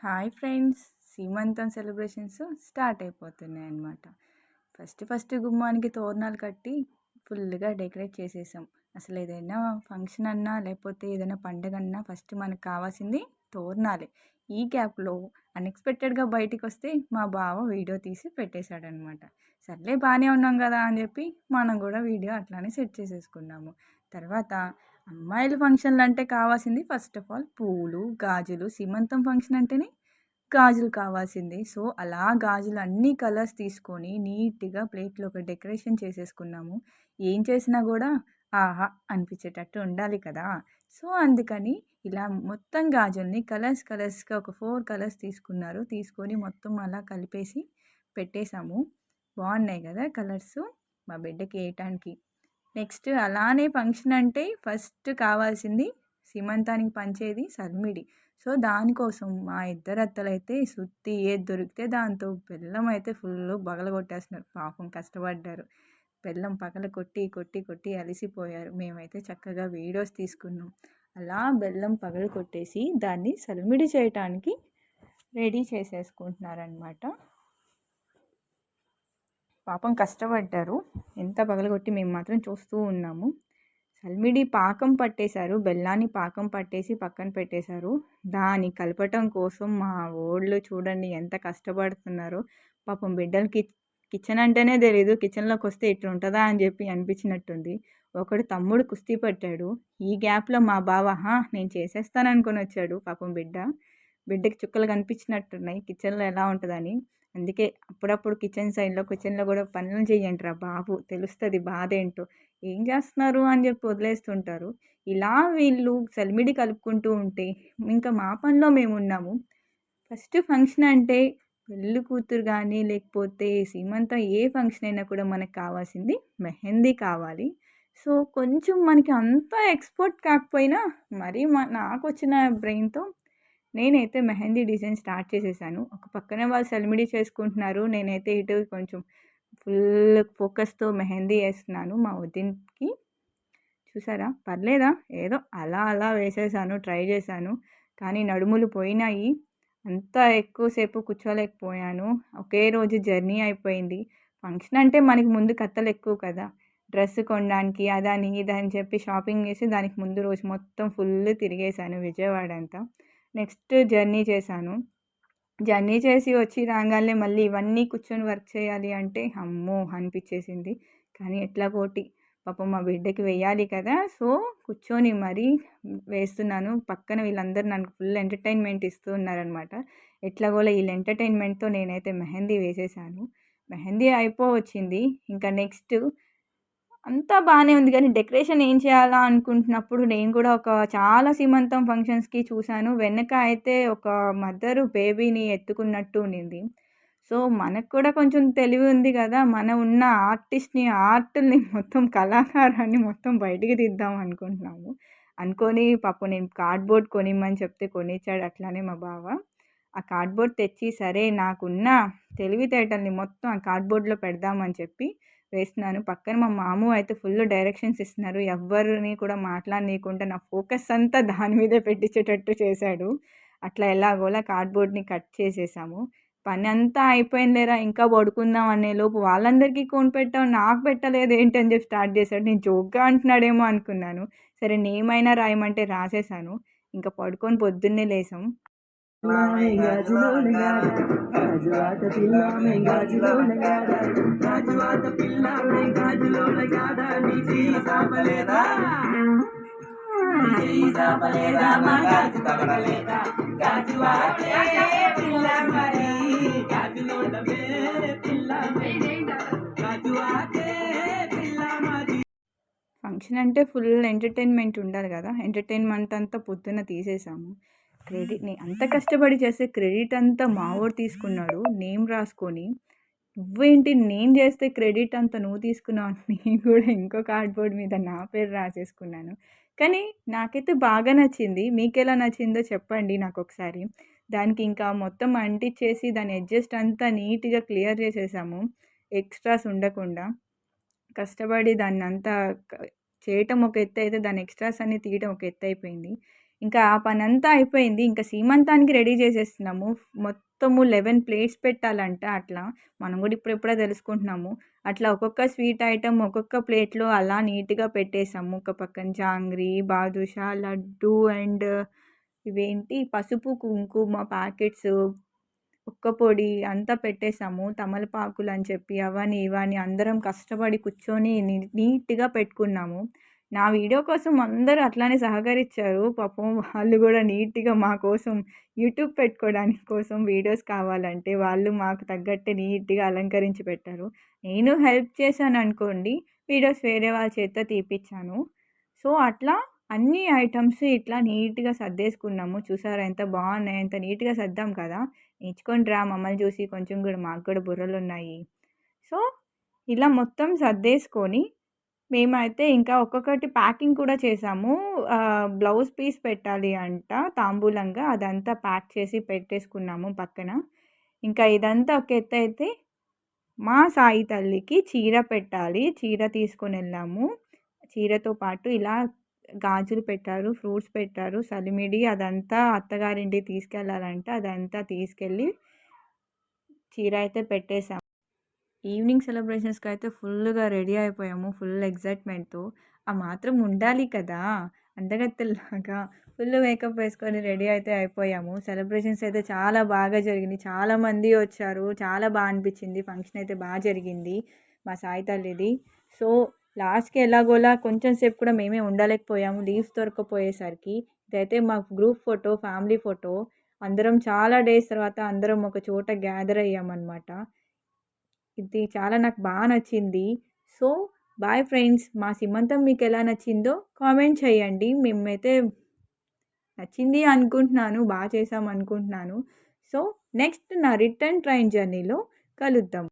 Hi friends, సీమంతం celebrations start అయిపోతున్నాయి అన్నమాట. ఫస్ట్ గుమ్మానికి తోరణాలు కట్టి ఫుల్గా డెకరేట్ చేసేసాం. అసలు ఏదైనా ఫంక్షన్ అన్నా లేకపోతే ఏదైనా పండగ అన్నా ఫస్ట్ మనకు కావాల్సింది తోరణాలే. ఈ గ్యాప్లో అన్ఎక్స్పెక్టెడ్గా బయటికి వస్తే మా బావ వీడియో తీసి పెట్టేశాడనమాట. సర్లే బాగానే ఉన్నాం కదా అని చెప్పి మనం కూడా వీడియో అట్లానే సెట్ చేసేసుకున్నాము. తర్వాత అమ్మాయిల ఫంక్షన్లు అంటే కావాల్సింది ఫస్ట్ ఆఫ్ ఆల్ పూలు, గాజులు. సీమంతం ఫంక్షన్ అంటేనే గాజులు కావాల్సింది. సో, అలా గాజులు అన్ని కలర్స్ తీసుకొని నీట్‌గా ప్లేట్‌లో ఒక డెకరేషన్ చేసేసుకున్నాము. ఏం చేసినా గూడా ఆహా! అనిపించేటట్టు ఉండాలి కదా! సో, అందుకని ఇలా మొత్తం గాజుల్ని కలర్స్‌గా ఒక 4 కలర్స్ తీసుకున్నారు. తీసుకొని మొత్తం అలా కలిపేసి పెట్టేసాము. బావున్నాయి గదా కలర్సు మా బిడ్డకి ఏయటానికి. నెక్స్ట్ అలానే ఫంక్షన్ అంటే ఫస్ట్ కావాల్సింది సీమంతానికి పంచేది సలిమిడి. సో, దానికోసం మా ఇద్దరు అత్తలైతే సుత్తి ఏది దొరికితే దాంతో బెల్లం అయితే ఫుల్లు పగలగొట్టేస్తున్నారు. పాపం కష్టపడ్డారు. బెల్లం పగలగొట్టి అలిసిపోయారు. మేమైతే చక్కగా వీడియోస్ తీసుకున్నాం. అలా బెల్లం పగలగొట్టేసి దాన్ని సలిమిడి చేయటానికి రెడీ చేసేసుకుంటున్నారనమాట. పాపం కష్టపడ్డారు. ఎంత పగలగొట్టి మేము మాత్రం చూస్తూ ఉన్నాము. సల్మిడి పాకం పట్టేశారు. బెల్లాన్ని పాకం పట్టేసి పక్కన పెట్టేశారు. దాన్ని కలపటం కోసం మా వోళ్ళు చూడండి ఎంత కష్టపడుతున్నారో. పాపం బిడ్డలకి కిచెన్ అంటేనే తెలీదు. కిచెన్‌లోకొస్తే ఇట్లుంటదా అని చెప్పి అనిపించినట్టుంది. ఒకడు తమ్ముడు కుస్తీ పట్టాడు. ఈ గ్యాప్‌లో మా బావ నేను చేసేస్తాననుకొని వచ్చాడు పాపం బిడ్డ. బిడ్డకి చుక్కలు కనిపించినట్టున్నాయి కిచెన్‌లో ఎలా ఉంటదని. అందుకే అప్పుడప్పుడు కిచెన్‌లో కూడా పనులు చేయండిరా బాబు తెలుస్తది బాధేంటో. ఏం చేస్తున్నారు అని చెప్పి వదిలేస్తుంటారు. ఇలా వీళ్ళు సలిమిడి కలుపుకుంటూ ఉంటే ఇంకా మా పనిలో మేమున్నాము. ఫస్ట్ ఫంక్షన్ అంటే పెళ్లి కూతురు గానీ, లేకపోతే సీమంతం ఏ ఫంక్షన్ అయినా కూడా మనకు కావాల్సింది మెహందీ కావాలి. సో, కొంచెం మనకి అంత ఎక్స్‌పర్ట్ కాకపోయినా మరీ నాకొచ్చిన బ్రెయిన్‌తో నేనైతే మెహందీ డిజైన్ స్టార్ట్ చేసేసాను. ఒక పక్కన వాళ్ళు సలిమిడి చేసుకుంటున్నారు. నేనైతే ఇటు కొంచెం ఫుల్ ఫోకస్‌తో మెహందీ ఏస్తున్నాను మా వదినకి. చూసారా? పర్లేదా? ఏదో అలా వేసేసాను. ట్రై చేశాను. కానీ నడుములు పోయినాయి. అంత ఎక్కువ సేపు కూర్చోలేకపోయాను. ఒకే రోజు జర్నీ అయిపోయింది. ఫంక్షన్ అంటే మనకి ముందు కథలెక్కువ కదా! డ్రెస్ కొనడానికి అదని, ఇదని చెప్పి షాపింగ్ చేసి దానికి ముందు రోజు మొత్తం ఫుల్ తిరిగేశాను విజయవాడ అంతా. నెక్స్ట్ జర్నీ చేశాను. జర్నీ చేసి వచ్చి రాంగాల్నే మళ్ళీ ఇవన్నీ కూర్చొని వర్క్ చేయాలి అంటే అమ్మో! అనిపిచ్చేసింది. కానీ ఎట్లాగోటి పాపం మా బిడ్డకి వెయ్యాలి కదా! సో, కూర్చొని మరీ వేస్తున్నాను. పక్కన వీళ్ళందరూ నాకు ఫుల్ ఎంటర్‌టైన్‌మెంట్ ఇస్తూ ఉన్నారనమాట. ఎట్లాగోలా ఈళ్ళ ఎంటర్‌టైన్‌మెంట్‌తో నేనైతే మెహందీ వేసేసాను. మెహందీ అయిపోవచ్చింది. ఇంకా నెక్స్ట్ అంతా బానే ఉంది గానీ, డెకరేషన్ ఏం చేయాలా అనుకుంటున్నప్పుడు నేను కూడా చాలా సీమంతం ఫంక్షన్స్‌కి చూశాను. వెనక అయితే ఒక మదరు బేబీని ఎత్తుకున్నట్టు ఉండింది. సో, మనకు కూడా కొంచెం తెలివి ఉంది గదా! మనం ఉన్న ఆర్ట్‌ని మొత్తం కళాకారాన్ని మొత్తం బయటికి తీద్దాం అనుకుంటున్నాము. అనుకోని పాపం నేను కార్డ్‌బోర్డ్ కొనిమ్మని చెప్తే కొనిచ్చాడు అట్లానే మా బావ. ఆ కార్డ్‌బోర్డ్ తెచ్చి సరే నాకున్న తెలివితేటల్ని మొత్తం ఆ కార్డ్‌బోర్డ్‌లో పెడదామని చెప్పి వేస్తున్నాను. పక్కన మా మాము అయితే ఫుల్ డైరెక్షన్స్ ఇస్తున్నారు. ఎవ్వరిని కూడా మాట్లాడనీయకుండా నా ఫోకస్ అంతా దాని మీదే పెట్టించేటట్టు చేశాడు. అట్లా ఎలాగోలా కార్డ్‌బోర్డ్‌ని కట్ చేసేసాము. పనంతా అయిపోయిందిలేరా ఇంకా పడుకుందాం అనేలోపు వాళ్ళందరికీ కొనిపెట్టావు నాకు పెట్టలేదేంటి అని చెప్పి స్టార్ట్ చేశాడు. నేను జోక్‌గా అంటున్నాడేమో అనుకున్నాను. సరే నేమైనా రాయమంటే రాసేసాను. ఇంక పడుకొని పొద్దున్నే లేసాం. పిల్లామే గాజులోన గాడ గాజువాక పిల్లామే గాజులోన గాడ గాజువాక పిల్లామే గాజులోన గాడ నీ చెయ్యి చాపలేదా చెయ్యి చాపలేదా మా గాజు తగలలేదా గాజువాకే పిల్ల మరి గాజులోనవే పిల్లామే గాజువాకే పిల్ల మరి. ఫంక్షన్ అంటే ఫుల్ ఎంటర్‌టైన్‌మెంట్ ఉండాలి గదా! ఎంటర్‌టైన్‌మెంట్ అంతా పొద్దున్న తీసేసాము. అంత కష్టపడి చేస్తే క్రెడిట్ అంతా మావోడు తీసుకున్నాడు. నేమ్ రాసుకొని. నువ్వేంటి నేను చేస్తే క్రెడిట్ అంతా నువ్వు తీసుకున్నావు అని నేను కూడా ఇంకో కార్డ్‌బోర్డ్ మీద నా పేరు రాసేసుకున్నాను. కానీ నాకైతే బాగా నచ్చింది. మీకెలా నచ్చిందో చెప్పండి నాకొకసారి. దానికి ఇంకా మొత్తం అంటించేసి దాని ఎడ్జస్ట్ అంతా నీట్‌గా క్లియర్ చేసేసాము. ఎక్స్‌ట్రాస్ ఉండకుండా. కష్టపడి దాన్నంతా క చేయటం ఒక ఎత్తయితే దాని ఎక్స్‌ట్రాస్ అన్నీ తీయటం ఒక ఎత్తయిపోయింది. ఇంకా ఆ పనంతా అయిపోయింది. ఇంకా సీమంతానికి రెడీ చేసేస్తున్నాము. మొత్తము 11 ప్లేట్స్ పెట్టాలంట అట్లా. మనం గూడా ఇప్పుడిప్పుడే తెలుసుకుంటున్నాము. అట్లా ఒక్కొక్క స్వీట్ ఐటెమ్ ఒక్కొక్క ప్లేట్‌లో అలా నీట్‌గా పెట్టేసాము. ఒక పక్కన జాంగ్రీ, బాదుషా, లడ్డు అండ్ ఇవేంటి పసుపు, కుంకుమ ప్యాకెట్స్, ఒక్క పొడి అంతా పెట్టేసాము. తమలపాకులని చెప్పి అవని, ఇవని అందరం కష్టపడి కూర్చొని నీట్‌గా పెట్టుకున్నాము. నా వీడియో కోసం అందరూ అట్లానే సహకరించారు. పాపం వాళ్ళు గూడా నీట్‌గా మా కోసం యూట్యూబ్ పెట్టుకోవడానికి కోసం వీడియోస్ కావాలంటే వాళ్ళు మాకు తగ్గట్టే నీట్‌గా అలంకరించి పెట్టారు. నేను హెల్ప్ చేశాననుకోండి. వీడియోస్ వేరే వాళ్ళ చేత తీపిచ్చాను. సో, అట్లా అన్ని ఐటెమ్స్ ఇట్లా నీట్‌గా సర్దేసుకున్నాము. చూసారా ఎంత బావున్నాయి. ఎంత నీట్‌గా సర్దాం కదా! నేర్చుకోండిరా మమ్మల్ని చూసి కొంచెం గూడా మాకు కూడా బుర్రలున్నాయి. సో, ఇలా మొత్తం సర్దేసుకొని మేమైతే ఇంకా ఒక్కొక్కటి ప్యాకింగ్ కూడా చేసాము. బ్లౌజ్ పీస్ పెట్టాలి అంట తాంబూలంగా. అదంతా ప్యాక్ చేసి పెట్టేసుకున్నాము పక్కన. ఇంకా ఇదంతా ఒక ఎత్తైతే మా సాయి తల్లికి చీర పెట్టాలి. చీర తీసుకొనెళ్ళాము. చీరతో పాటు ఇలా గాజులు పెట్టారు, ఫ్రూట్స్ పెట్టారు, సలిమిడి అదంతా అత్తగారింటికి తీసుకెళ్ళాలంట. అదంతా తీసుకెళ్ళి చీర అయితే పెట్టేసాం. ఈవినింగ్ సెలబ్రేషన్స్‌కైతే ఫుల్లుగా రెడీ అయిపోయాము. ఫుల్ ఎక్సైట్‌మెంట్‌తో. ఆ మాత్రం ఉండాలి కదా! అందగత్తెల్లాగా ఫుల్ మేకప్ వేసుకొని రెడీ అయితే అయిపోయాము. సెలబ్రేషన్స్ అయితే చాలా బాగా జరిగినాయి. చాలామంది వచ్చారు. చాలా అనిపించింది. ఫంక్షన్ అయితే జరిగింది. మా సాయి తల్లిది. సో, లాస్ట్‌కి ఎలాగోలా కొంచెం సేపు కూడా మేమే ఉండలేకపోయాము. లీవ్స్ దొరక్కపోయేసరికి. ఇదైతే మా గ్రూప్ ఫోటో, ఫ్యామిలీ ఫోటో. అందరం చాలా డేస్ తర్వాత అందరం ఒక చోట గ్యాదర్ అయ్యామనమాట. ఇది చాలా నాకు నచ్చింది. So, bye friends. మా సీమంతం మీకెలా నచ్చిందో కామెంట్ చేయండి. మేమైతే నచ్చింది అనుకుంటున్నాను. చేశాం అనుకుంటున్నాను. సో, నెక్స్ట్ నా రిటర్న్ ట్రైన్ జర్నీలో కలుద్దాం.